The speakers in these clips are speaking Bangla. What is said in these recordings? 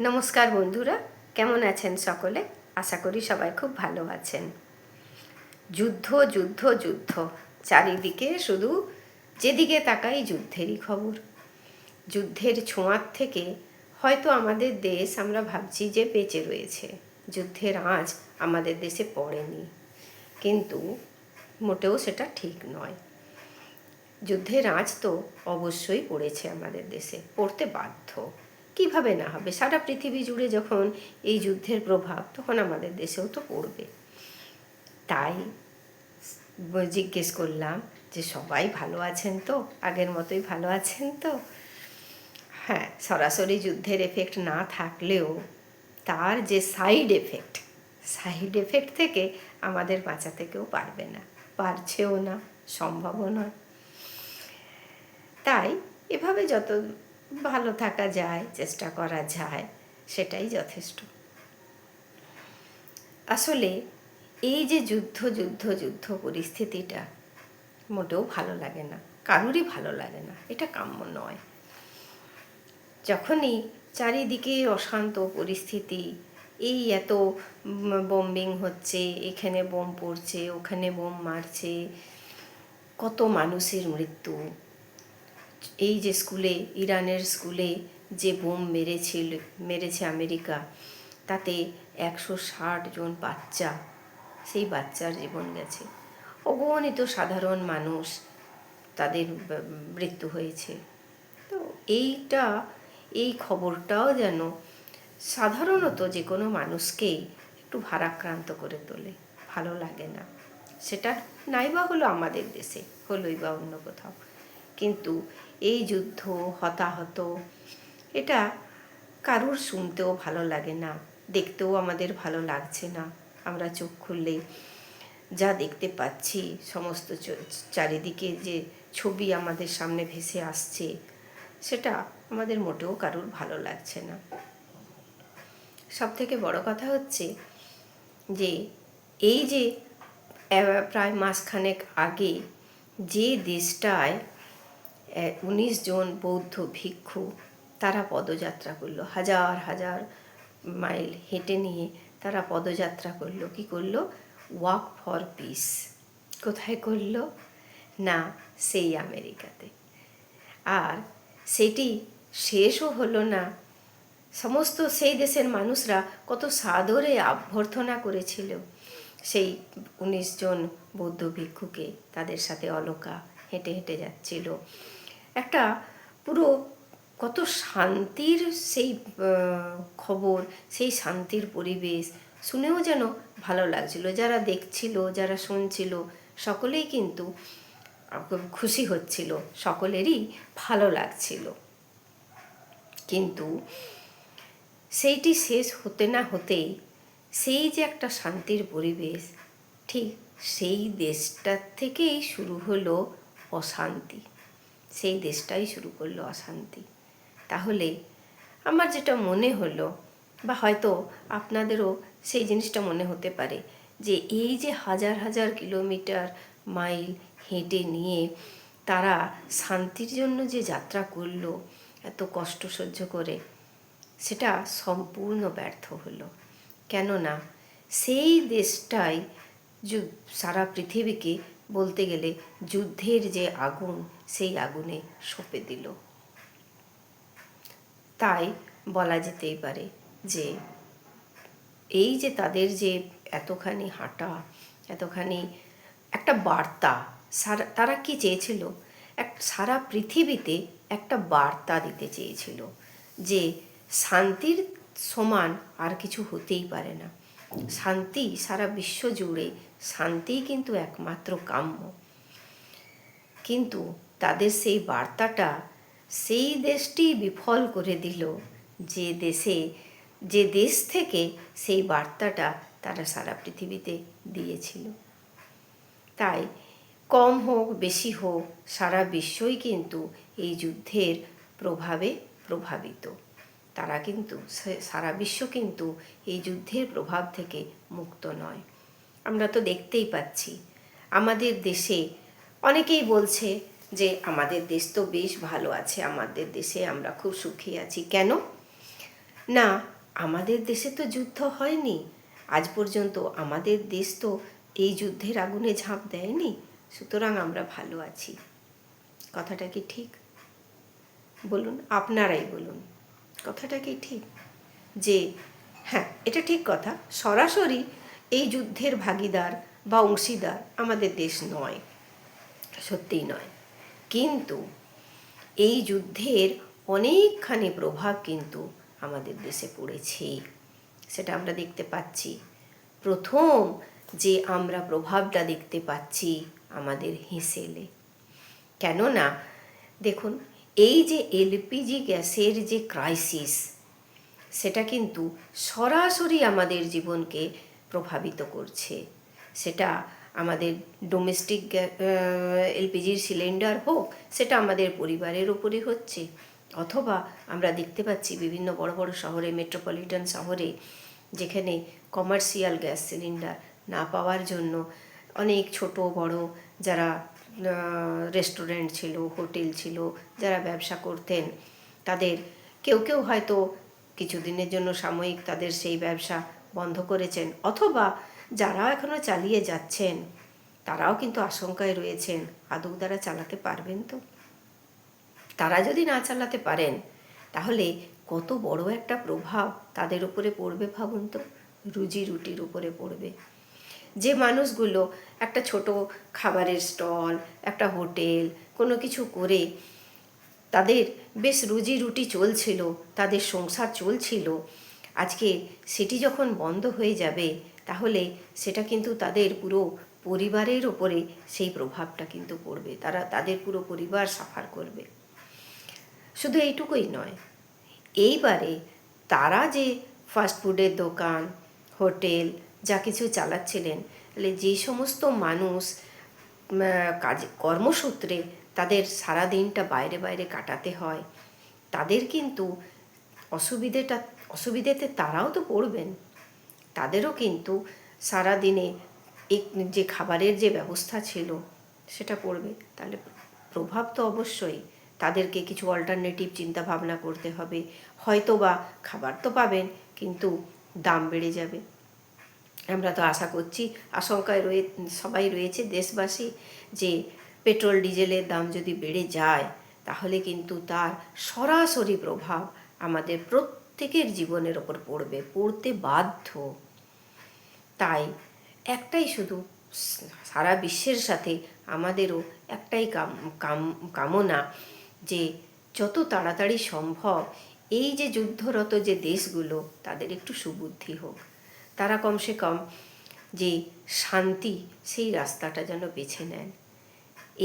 নমস্কার বন্ধুরা, কেমন আছেন সকলে? আশা করি সবাই খুব ভালো আছেন। যুদ্ধ যুদ্ধ যুদ্ধ, চারিদিকে শুধু যেদিকে তাকাই যুদ্ধেরই খবর। যুদ্ধের ছোঁয়ার থেকে হয়তো আমাদের দেশ আমরা ভাবছি যে বেঁচে রয়েছে, যুদ্ধের আঁচ আমাদের দেশে পড়েনি, কিন্তু মোটেও সেটা ঠিক নয়। যুদ্ধের আঁচ তো অবশ্যই পড়েছে আমাদের দেশে, পড়তে বাধ্য। কিভাবে না হবে? সারা পৃথিবী জুড়ে যখন এই যুদ্ধের প্রভাব, তখন আমাদের দেশেও তো পড়বে। তাই জিজ্ঞেস করলাম যে সবাই ভালো আছেন তো, আগের মতোই ভালো আছেন তো? হ্যাঁ, সরাসরি যুদ্ধের এফেক্ট না থাকলেও তার যে সাইড এফেক্ট থেকে আমাদের বাঁচাতে কেউ পারবে না, পারছেও না, সম্ভবও নয়। তাই এভাবে যত ভালো থাকা যায়, চেষ্টা করা যায়, সেটাই যথেষ্ট। আসলে এই যে যুদ্ধ যুদ্ধ যুদ্ধ পরিস্থিতিটা মোটেও ভালো লাগে না, কারোরই ভালো লাগে না, এটা কাম্য নয়। যখনই চারিদিকে অশান্ত পরিস্থিতি, এই এত বম্বিং হচ্ছে, এখানে বোম পড়ছে, ওখানে বোম মারছে, কত মানুষের মৃত্যু। এই যে ইরানের স্কুলে যে বোম মেরেছে আমেরিকা, তাতে 160 জন বাচ্চা, সেই বাচ্চার জীবন গেছে। অগণিত সাধারণ মানুষ, তাদের মৃত্যু হয়েছে। তো এই খবরটাও যেন সাধারণত যে কোনো মানুষকেই একটু ভারাক্রান্ত করে তোলে, ভালো লাগে না। সেটা নাইবা হলো আমাদের দেশে, হলোই বা অন্য কোথাও, কিন্তু এই যুদ্ধ, হতাহত, এটা কারুর শুনতেও ভালো লাগে না, দেখতেও আমাদের ভালো লাগছে না। আমরা চোখ খুললেই যা দেখতে পাচ্ছি, সমস্ত চারিদিকে যে ছবি আমাদের সামনে ভেসে আসছে, সেটা আমাদের মোটেও কারুর ভালো লাগছে না। সবথেকে বড় কথা হচ্ছে যে এই যে প্রায় মাসখানেক আগে যে দেশটায় 19 জন বৌদ্ধ ভিক্ষু, তারা পদযাত্রা করলো, হাজার হাজার মাইল হেঁটে নিয়ে তারা পদযাত্রা করলো। কি করলো? Walk for piece. কোথায় করলো? না, সেই আমেরিকাতে। আর সেটি শেষও হলো না। সমস্ত সেই দেশের মানুষরা কত সাদরে অভ্যর্থনা করেছিল সেই 19 জন বৌদ্ধ ভিক্ষুকে। তাদের সাথে অলকা হেঁটে হেঁটে যাচ্ছিল। একটা পুরো কত শান্তির সেই খবর, সেই শান্তির পরিবেশ শুনেও যেন ভালো লাগছিল। যারা দেখছিল, যারা শুনছিল, সকলেই কিন্তু খুশি হচ্ছিল, সকলেরই ভালো লাগছিল। কিন্তু সেইটি শেষ হতে না হতেই সেই যে একটা শান্তির পরিবেশ, ঠিক সেই দেশটার থেকেই শুরু হলো অশান্তি। সেই দেশটাই শুরু করলো অশান্তি। তাহলে আমার যেটা মনে হলো, বা হয়তো আপনাদেরও সেই জিনিসটা মনে হতে পারে, যে এই যে হাজার হাজার কিলোমিটার মাইল হেঁটে নিয়ে তারা শান্তির জন্য যে যাত্রা করলো, এত কষ্ট সহ্য করে, সেটা সম্পূর্ণ ব্যর্থ হলো। কেননা সেই দেশটাই সারা পৃথিবীকে বলতে গেলে যুদ্ধের যে আগুন, সেই আগুনে সঁপে দিল। তাই বলা যেতেই পারে যে এই যে তাদের যে এতখানি হাঁটা, এতখানি একটা বার্তা, তারা কি চেয়েছিল? সারা পৃথিবীতে একটা বার্তা দিতে চেয়েছিল যে শান্তির সমান আর কিছু হতেই পারে না। শান্তি সারা বিশ্ব জুড়ে, শান্তিই কিন্তু একমাত্র কাম্য। কিন্তু তাদের সেই বার্তাটা সেই দেশটি বিফল করে দিল, যে দেশ থেকে সেই বার্তাটা তারা সারা পৃথিবীতে দিয়েছিল। তাই কম হোক বেশি হোক, সারা বিশ্বই কিন্তু এই যুদ্ধের প্রভাবে প্রভাবিত। তারা কিন্তু সারা বিশ্ব কিন্তু এই যুদ্ধের প্রভাব থেকে মুক্ত নয়। আমরা তো দেখতেই পাচ্ছি আমাদের দেশে অনেকেই বলছে যে আমাদের দেশ তো বেশ ভালো আছে, আমাদের দেশে আমরা খুব সুখী আছি। কেন না? আমাদের দেশে তো যুদ্ধ হয়নি, আজ পর্যন্ত আমাদের দেশ তো এই যুদ্ধের আগুনে ঝাঁপ দেয়নি, সুতরাং আমরা ভালো আছি। কথাটা কি ঠিক? বলুন, আপনারাই বলুন, কথাটা কি ঠিক? যে হ্যাঁ, এটা ঠিক কথা, সরাসরি এই যুদ্ধের ভাগিদার বা অংশীদার আমাদের দেশ নয়, সত্যিই নয়, কিন্তু এই যুদ্ধের অনেকখানি প্রভাব কিন্তু আমাদের দেশে পড়েছে, সেটা আমরা দেখতে পাচ্ছি। প্রথম যে আমরা প্রভাবটা দেখতে পাচ্ছি আমাদের হিসেলে, কেননা দেখুন, এই যে এলপিজি গ্যাসের যে ক্রাইসিস, সেটা কিন্তু সরাসরি আমাদের জীবনকে প্রভাবিত করছে। সেটা আমাদের ডোমেস্টিক এলপিজির সিলিন্ডার হোক, সেটা আমাদের পরিবারের উপরে হচ্ছে, অথবা আমরা দেখতে পাচ্ছি বিভিন্ন বড় বড় শহরে, মেট্রোপলিটন শহরে, যেখানে কমার্শিয়াল গ্যাস সিলিন্ডার না পাওয়ার জন্য অনেক ছোট বড় যারা রেস্টুরেন্ট ছিল, হোটেল ছিল, যারা ব্যবসা করতেন, তাদের কেউ কেউ হয়তো কিছুদিনের জন্য সাময়িক তাদের সেই ব্যবসা বন্ধ করেছেন, অথবা যারা এখনও চালিয়ে যাচ্ছেন তারাও কিন্তু আশঙ্কায় রয়েছেন, আদৌ তারা চালাতে পারবেন তো? তারা যদি না চালাতে পারেন, তাহলে কত বড় একটা প্রভাব তাদের উপরে পড়বে ভাবুন তো, রুজি রুটির উপরে পড়বে। যে মানুষগুলো একটা ছোট খাবারের স্টল, একটা হোটেল, কোনো কিছু করে তাদের বেশ রুজি রুটি চলছিল, তাদের সংসার চলছিল, আজকে সেটি যখন বন্ধ হয়ে যাবে, তাহলে সেটা কিন্তু তাদের পুরো পরিবারের ওপরে সেই প্রভাবটা কিন্তু পড়বে, তাদের পুরো পরিবার সাফার করবে। শুধু এইটুকুই নয়, এইবারে তারা যে ফাস্টফুডের দোকান, হোটেল যা কিছু চালাচ্ছিলেন, যে সমস্ত মানুষ কাজে কর্মসূত্রে তাদের সারা দিনটা বাইরে বাইরে কাটাতে হয়, তাদের কিন্তু অসুবিধেতে তারাও তো পড়বেন। তাদেরও কিন্তু সারা দিনে যে খাবারের যে ব্যবস্থা ছিল সেটা পড়বে, তাহলে প্রভাব তো অবশ্যই। তাদেরকে কিছু অল্টারনেটিভ চিন্তা ভাবনা করতে হবে, হয়তো বা খাবার তো পাবেন, কিন্তু দাম বেড়ে যাবে। আমরা তো আশা করছি, আশঙ্কায় সবাই রয়েছে দেশবাসী, যে পেট্রোল ডিজেলের দাম যদি বেড়ে যায়, তাহলে কিন্তু তার সরাসরি প্রভাব আমাদের প্রত্যেকের জীবনের ওপর পড়তে বাধ্য। তাই একটাই শুধু সারা বিশ্বের সাথে আমাদেরও একটাই কামনা, যে যত তাড়াতাড়ি সম্ভব এই যে যুদ্ধরত যে দেশগুলো, তাদের একটু সুবুদ্ধি হোক, তারা কমসে কম যে শান্তি, সেই রাস্তাটা যেন বেছে নেন।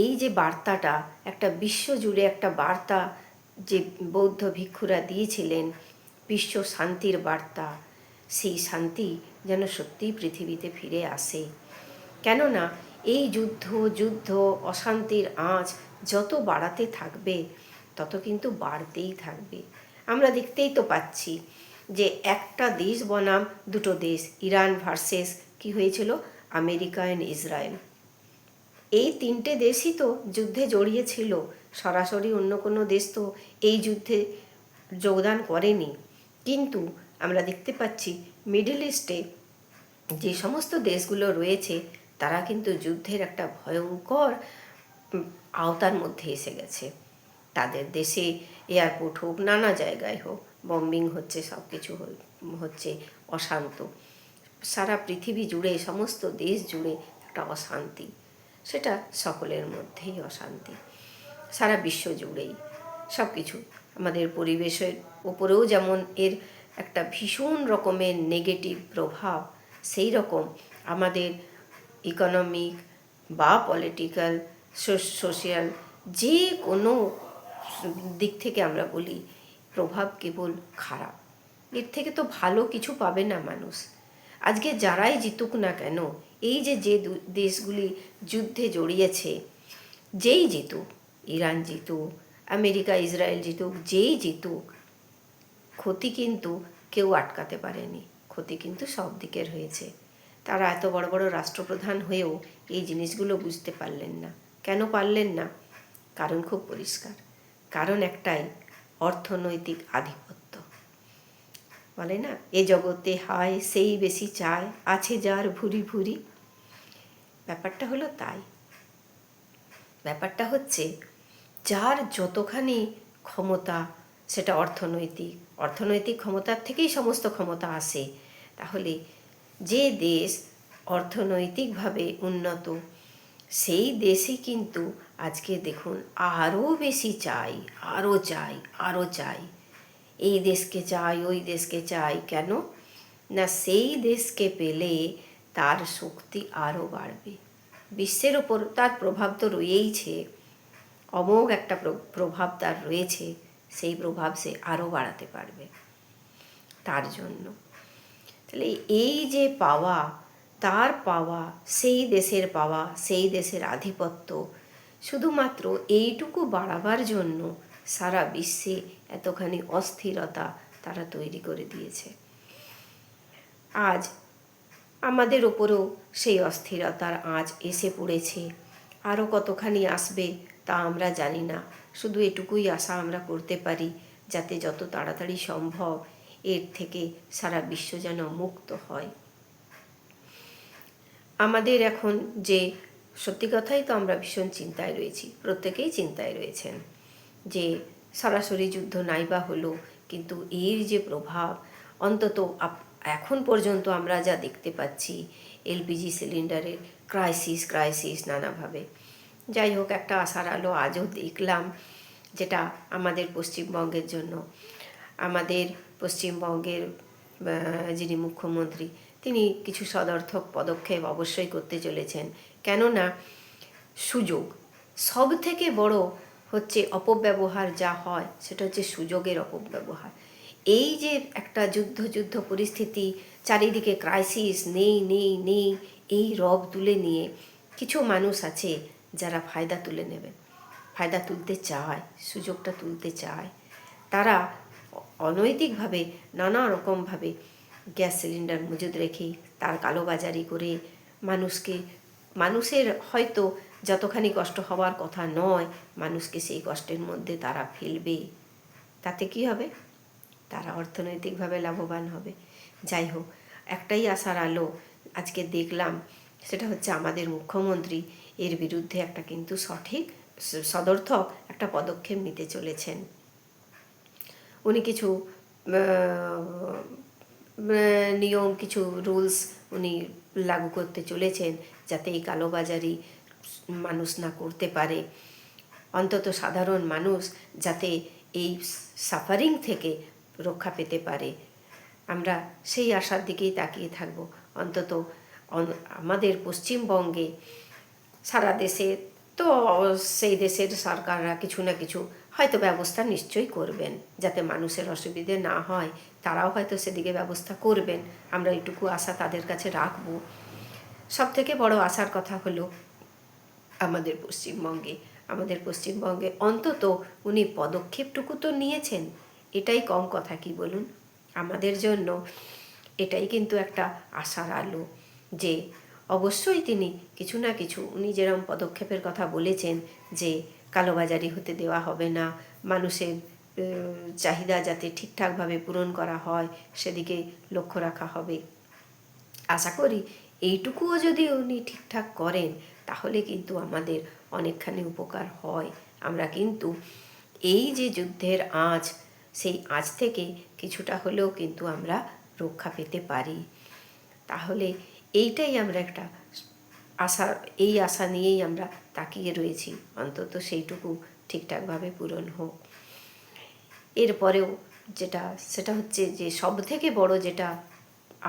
এই যে বার্তাটা, একটা বিশ্বজুড়ে একটা বার্তা যে বৌদ্ধ ভিক্ষুরা দিয়েছিলেন, বিশ্ব শান্তির বার্তা, সেই শান্তি যেন সত্যিই পৃথিবীতে ফিরে আসে। কেননা এই যুদ্ধ অশান্তির আঁচ যত বাড়াতে থাকবে, তত কিন্তু বাড়তেই থাকবে। আমরা দেখতেই তো পাচ্ছি যে একটা দেশ বনাম দুটো দেশ, ইরান ভার্সেস কি হয়েছিল, আমেরিকা অ্যান্ড ইসরায়েল, এই তিনটে দেশই তো যুদ্ধে জড়িয়েছিল। সরাসরি অন্য কোনো দেশ তো এই যুদ্ধে যোগদান করেনি, কিন্তু আমরা দেখতে পাচ্ছি মিডল ইস্টে যে সমস্ত দেশগুলো রয়েছে, তারা কিন্তু যুদ্ধের একটা ভয়ঙ্কর আওতার মধ্যে এসে গেছে। তাদের দেশে এয়ারপোর্ট হোক, নানা জায়গায় হোক, বম্বিং হচ্ছে, সব কিছু হচ্ছে, অশান্ত। সারা পৃথিবী জুড়ে, সমস্ত দেশ জুড়ে একটা অশান্তি, সেটা সকলের মধ্যেই অশান্তি, সারা বিশ্ব জুড়েই সব কিছু। আমাদের পরিবেশের ওপরেও যেমন এর একটা ভীষণ রকমের নেগেটিভ প্রভাব, সেই রকম আমাদের ইকোনমিক বা পলিটিক্যাল, সোশিয়াল, যে কোনো দিক থেকে আমরা বলি, প্রভাব কেবল খারাপ। এর থেকে তো ভালো কিছু পাবে না মানুষ। আজকে যারাই জিতুক না কেন, এই যে দেশগুলি যুদ্ধে জড়িয়েছে, যেই জিতুক, ইরান জিতুক, আমেরিকা ইসরায়েল জিতুক, যেই জিতুক, ক্ষতি কিন্তু কেউ আটকাতে পারেনি, ক্ষতি কিন্তু সব দিকের হয়েছে। তারা এত বড় বড় রাষ্ট্রপ্রধান হয়েও এই জিনিসগুলো বুঝতে পারলেন না। কেন পারলেন না? কারণ খুব পরিষ্কার, কারণ একটাই, অর্থনৈতিক আধিপত্য। বলে না, এ জগতে হায় সেই বেশি চায়, আছে যার ভুরি ভুরি। ব্যাপারটা হলো তাই। ব্যাপারটা হচ্ছে যার যতখানি ক্ষমতা, সেটা অর্থনৈতিক ক্ষমতার থেকেই সমস্ত ক্ষমতা আসে। তাহলে যে দেশ অর্থনৈতিকভাবে উন্নত, সেই দেশই কিন্তু আজকে দেখুন আরও বেশি চাই, আরও চাই। এই দেশকে চাই, ওই দেশকে চাই। কেন না, সেই দেশকে পেলে তার শক্তি আরও বাড়বে। বিশ্বের ওপর তার প্রভাব তো রয়েইছে, অমোঘ একটা প্রভাব তার রয়েছে। সেই প্রভাব সে আরও বাড়াতে পারবে। তার জন্য তাহলে এই যে পাওয়া, তার পাওয়া, সেই দেশের পাওয়া, সেই দেশের আধিপত্য, শুধুমাত্র এইটুকু বাড়াবার জন্য সারা বিশ্বে এতখানি অস্থিরতা তারা তৈরি করে দিয়েছে। আজ আমাদের ওপরেও সেই অস্থিরতার আঁচ এসে পড়েছে। আরও কতখানি আসবে তা আমরা জানি না। শুধু এটুকুই আশা আমরা করতে পারি, যাতে যত তাড়াতাড়ি সম্ভব এর থেকে সারা বিশ্ব যেন মুক্ত হয়। আমাদের এখন যে সত্যি কথাই তো আমরা ভীষণ চিন্তায় রয়েছি, প্রত্যেকেই চিন্তায় রয়েছেন যে সরাসরি যুদ্ধ নাইবা হলো, কিন্তু এর যে প্রভাব অন্তত এখন পর্যন্ত আমরা যা দেখতে পাচ্ছি, এলপিজি সিলিন্ডারের ক্রাইসিস নানাভাবে। যাই হোক, একটা আশার আলো আজও দেখলাম, যেটা আমাদের পশ্চিমবঙ্গের জন্য। আমাদের পশ্চিমবঙ্গের যিনি মুখ্যমন্ত্রী, তিনি কিছু সদর্থক পদক্ষেপ অবশ্যই করতে চলেছেন। কেননা সুযোগ সব থেকে বড় হচ্ছে অপব্যবহার যা হয়, সেটা হচ্ছে সুযোগের অপব্যবহার। এই যে একটা যুদ্ধ পরিস্থিতি, চারিদিকে ক্রাইসিস, নেই, এই রব তুলে নিয়ে কিছু মানুষ আছে যারা ফায়দা তুলে নেবেন, ফায়দা তুলতে চায়, সুযোগটা তুলতে চায়। তারা অনৈতিকভাবে নানা রকমভাবে গ্যাস সিলিন্ডার মজুদ রেখে তার কালোবাজারি করে মানুষের হয়তো যতখানি কষ্ট হওয়ার কথা নয়, মানুষকে সেই কষ্টের মধ্যে তারা ফেলবে। তাতে কি হবে? তারা অর্থনৈতিকভাবে লাভবান হবে। যাই হোক, একটাই আশার আলো আজকে দেখলাম, সেটা হচ্ছে আমাদের মুখ্যমন্ত্রী এর বিরুদ্ধে একটা কিন্তু সঠিক সদর্থক একটা পদক্ষেপ নিতে চলেছেন। উনি কিছু নিয়ম, কিছু রুলস উনি লাগু করতে চলেছেন, যাতে এই কালোবাজারি মানুষ না করতে পারে। অন্তত সাধারণ মানুষ যাতে এই সাফারিং থেকে রক্ষা পেতে পারে। আমরা সেই আশার দিকেই তাকিয়ে থাকব। অন্তত আমাদের পশ্চিমবঙ্গে, সারা দেশে তো সেই দেশের সরকাররা কিছু না কিছু হয়তো ব্যবস্থা নিশ্চয়ই করবেন, যাতে মানুষের অসুবিধে না হয়। তারাও হয়তো সেদিকে ব্যবস্থা করবেন, আমরা এটুকু আশা তাদের কাছে রাখবো। সব থেকে বড় আশার কথা হলো আমাদের পশ্চিমবঙ্গে অন্তত উনি পদক্ষেপটুকু তো নিয়েছেন, এটাই কম কথা কি বলুন? আমাদের জন্য এটাই কিন্তু একটা আশার আলো, যে অবশ্যই তিনি কিছু না কিছু, উনি যেরকম পদক্ষেপের কথা বলেছেন যে কালোবাজারি হতে দেওয়া হবে না, মানুষের চাহিদা যাতে ঠিকঠাকভাবে পূরণ করা হয় সেদিকে লক্ষ্য রাখা হবে। আশা করি এইটুকুও যদি উনি ঠিকঠাক করেন, তাহলে কিন্তু আমাদের অনেকখানি উপকার হয়। আমরা কিন্তু এই যে যুদ্ধের আঁচ, সেই আঁচ থেকে কিছুটা হলেও কিন্তু আমরা রক্ষা পেতে পারি। তাহলে এইটাই আমরা একটা আশা, এই আশা নিয়েই আমরা তাকিয়ে রয়েছি, অন্তত সেইটুকু ঠিকঠাকভাবে পূরণ হোক। এরপরেও সেটা হচ্ছে যে সব থেকে বড় যেটা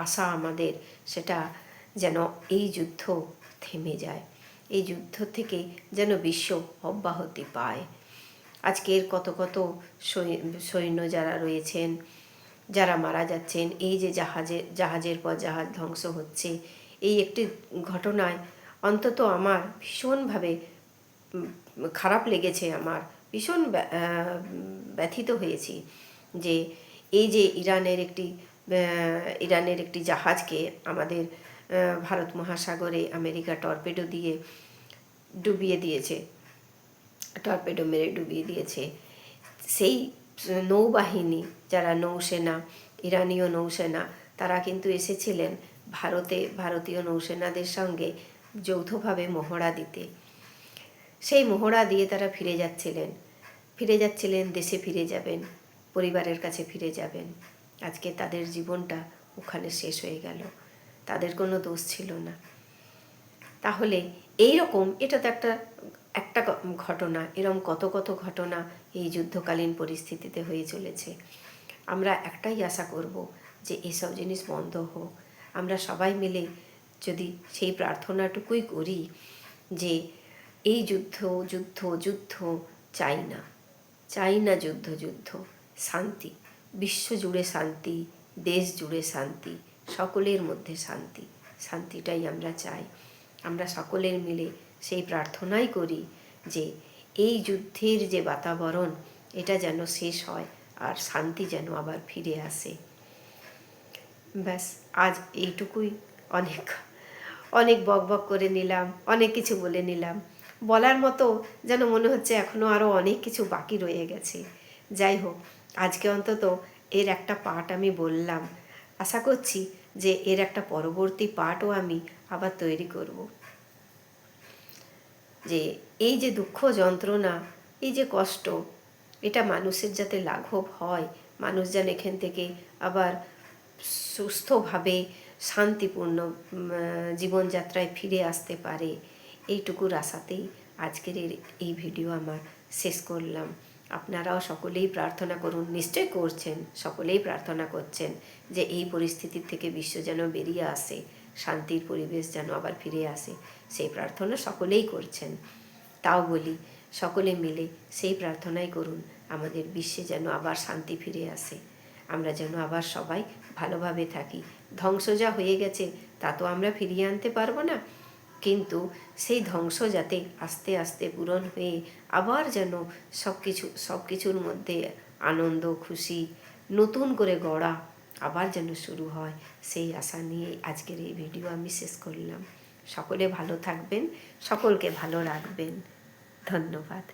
আশা আমাদের, সেটা যেন এই যুদ্ধ থেমে যায়, এই যুদ্ধ থেকে যেন বিশ্ব অব্যাহতি পায়। আজকের কত সৈন্য যারা রয়েছেন, যারা মারা যাচ্ছেন, এই যে জাহাজের পর জাহাজ ধ্বংস হচ্ছে, এই একটি ঘটনায় অন্তত আমার ভীষণভাবে খারাপ লেগেছে, আমার ভীষণ ব্যথিত হয়েছি যে এই যে ইরানের একটি জাহাজকে আমাদের ভারত মহাসাগরে আমেরিকা টর্পেডো দিয়ে ডুবিয়ে দিয়েছে, টর্পেডো মেরে ডুবিয়ে দিয়েছে। সেই নৌবাহিনী, যারা নৌসেনা, ইরানীয় নৌসেনা, তারা কিন্তু এসেছিলেন ভারতীয় নৌসেনাদের সঙ্গে যৌথভাবে মহড়া দিতে। সেই মহড়া দিয়ে তারা ফিরে যাচ্ছিলেন, দেশে ফিরে যাবেন, পরিবারের কাছে ফিরে যাবেন। আজকে তাদের জীবনটা ওখানে শেষ হয়ে গেল, তাদের কোনো দোষ ছিল না। তাহলে এই রকম, এটা তো একটা ঘটনা, এরকম কত কত ঘটনা এই যুদ্ধকালীন পরিস্থিতিতে হয়ে চলেছে। আমরা একটাই আশা করব যে এসব জিনিস বন্ধ হোক। আমরা সবাই মিলে যদি সেই প্রার্থনাটুকুই করি যে এই যুদ্ধ চাই না যুদ্ধ, শান্তি, বিশ্ব জুড়ে শান্তি, দেশ জুড়ে শান্তি, সকলের মধ্যে শান্তিটাই আমরা চাই। আমরা সকলের মিলে সেই প্রার্থনাই করি যে এই যুদ্ধের যে বাতাবরণ, এটা যেন শেষ হয় আর শান্তি যেন আবার ফিরে আসে। ব্যাস, আজ এইটুকুই। অনেক বক করে নিলাম, অনেক কিছু বলে নিলাম। বলার মতো যেন মনে হচ্ছে এখনও আরও অনেক কিছু বাকি রয়ে গেছে। যাই হোক, আজকে অন্তত এর একটা পার্ট আমি বললাম। আশা করছি যে এর একটা পরবর্তী পার্টও আমি আবার তৈরি করব। যে এই যে দুঃখ যন্ত্রণা, এই যে কষ্ট, এটা মানুষের যাতে লাঘব হয়, মানুষ যেন এখান থেকে আবার সুস্থভাবে শান্তিপূর্ণ জীবনযাত্রায় ফিরে আসতে পারে, এইটুকুর আশাতেই আজকের এই ভিডিও আমার শেষ করলাম। আপনারাও সকলেই প্রার্থনা করুন, নিশ্চয় করছেন, সকলেই প্রার্থনা করছেন যে এই পরিস্থিতির থেকে বিশ্ব যেন বেরিয়ে আসে, শান্তির পরিবেশ যেন আবার ফিরে আসে, সেই প্রার্থনা সকলেই করছেন। তাও বলি, সকলে মিলে সেই প্রার্থনাই করুন আমাদের বিশ্বে যেন আবার শান্তি ফিরে আসে, আমরা যেন আবার সবাই ভালোভাবে থাকি। ধ্বংস যা হয়ে গেছে তা তো আমরা ফিরিয়ে আনতে পারবো না, কিন্তু সেই ধ্বংস যাতে আস্তে আস্তে পূরণ হয়ে আবার যেন সব কিছুর মধ্যে আনন্দ, খুশি, নতুন করে গড়া আবার যেন শুরু হয়, সেই আশা নিয়ে আজকের এই ভিডিও আমি শেষ করলাম। সকলে ভালো থাকবেন, সকলকে ভালো রাখবেন। ধন্যবাদ।